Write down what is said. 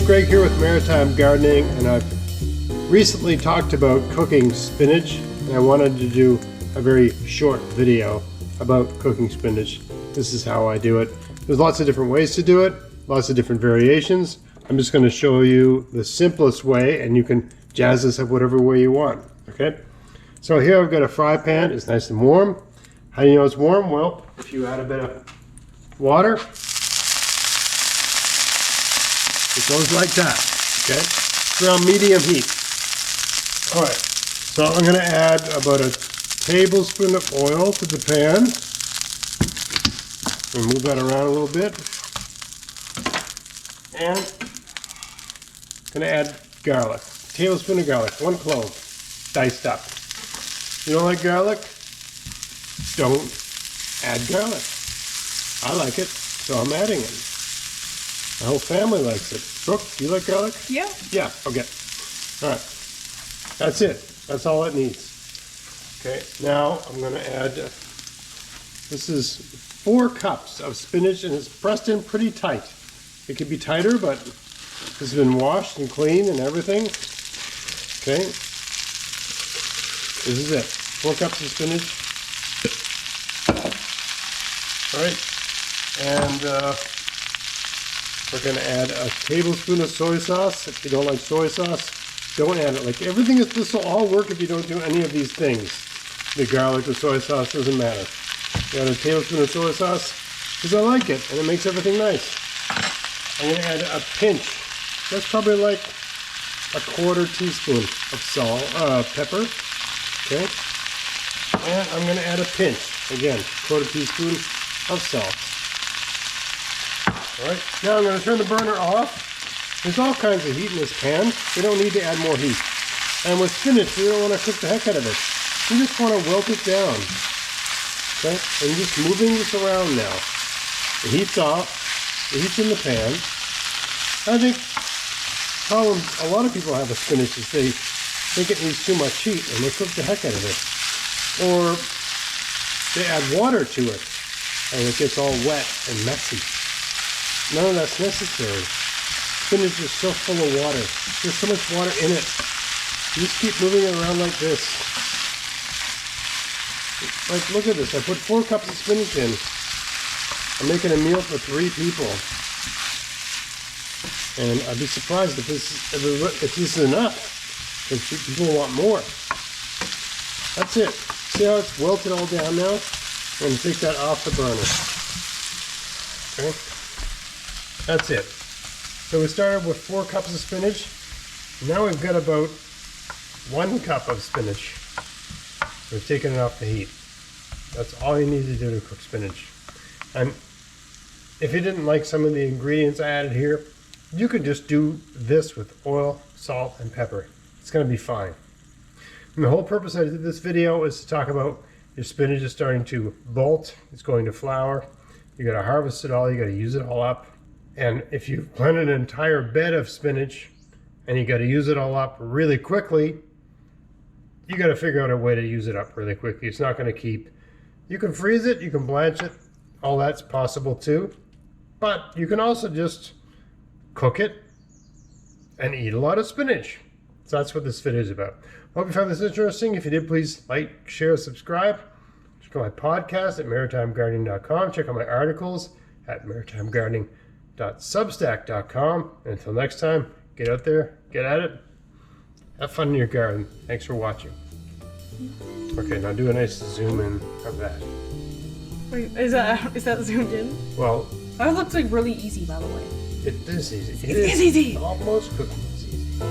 it's Greg here with Maritime Gardening, and I've recently talked about cooking spinach, and I wanted to do a very short video about cooking spinach. This is how I do it. There's lots of different ways to do it, lots of different variations. I'm just going to show you the simplest way, and you can jazz this up whatever way you want. Okay? So here I've got a fry pan. It's nice and warm. How do you know it's warm? Well, if you add a bit of water, it goes like that, okay? It's around medium heat. All right, so I'm gonna add about a tablespoon of oil to the pan. I'm gonna move that around a little bit. And I'm gonna add garlic. A tablespoon of garlic, 1 clove, diced up. You don't like garlic? Don't add garlic. I like it, so I'm adding it. My whole family likes it. Brooke, do you like garlic? Yeah. Yeah, okay. All right. That's it. That's all it needs. Okay, now I'm going to add, this is 4 cups of spinach, and it's pressed in pretty tight. It could be tighter, but this has been washed and cleaned and everything. Okay. This is it. 4 cups of spinach. All right. And we're going to add a tablespoon of soy sauce. If you don't like soy sauce, don't add it. Like everything is, this will all work if you don't do any of these things. The garlic, the soy sauce, doesn't matter. You add a tablespoon of soy sauce because I like it and it makes everything nice. I'm going to add a pinch. That's probably like a 1/4 teaspoon of salt, pepper. Okay. And I'm going to add a pinch. Again, 1/4 teaspoon of salt. All right, now I'm going to turn the burner off. There's all kinds of heat in this pan. We don't need to add more heat. And with spinach, you don't want to cook the heck out of it. You just want to wilt it down. Okay, and just moving this around now. The heat's off. The heat's in the pan. I think the problem a lot of people have with spinach is they think it needs too much heat and they cook the heck out of it. Or they add water to it and it gets all wet and messy. None of that's necessary. Spinach is so full of water. There's so much water in it. You just keep moving it around like this. Like, look at this. I put 4 cups of spinach in. I'm making a meal for 3 people. And I'd be surprised if this is enough. Because people want more. That's it. See how it's wilted all down now? I'm going to take that off the burner. Okay. That's it. So we started with 4 cups of spinach. Now we've got about 1 cup of spinach. We've taken it off the heat. That's all you need to do to cook spinach. And if you didn't like some of the ingredients I added here, you could just do this with oil, salt, and pepper. It's going to be fine. And the whole purpose I did this video is to talk about your spinach is starting to bolt. It's going to flower. You got to harvest it all. You got to use it all up. And if you've planted an entire bed of spinach and you got to use it all up really quickly, you got to figure out a way to use it up really quickly. It's not going to keep. You can freeze it, you can blanch it, all that's possible too. But you can also just cook it and eat a lot of spinach. So that's what this video is about. Hope you found this interesting. If you did, please like, share, subscribe. Check out my podcast at maritimegardening.com. Check out my articles at maritimegardening.substack.com. And until next time, get out there, get at it, have fun in your garden. Thanks for watching. Okay, now do a nice zoom in of that. Wait, is that zoomed in? Well, that looks like really easy, by the way. it is easy. It is easy. Almost cooking is easy.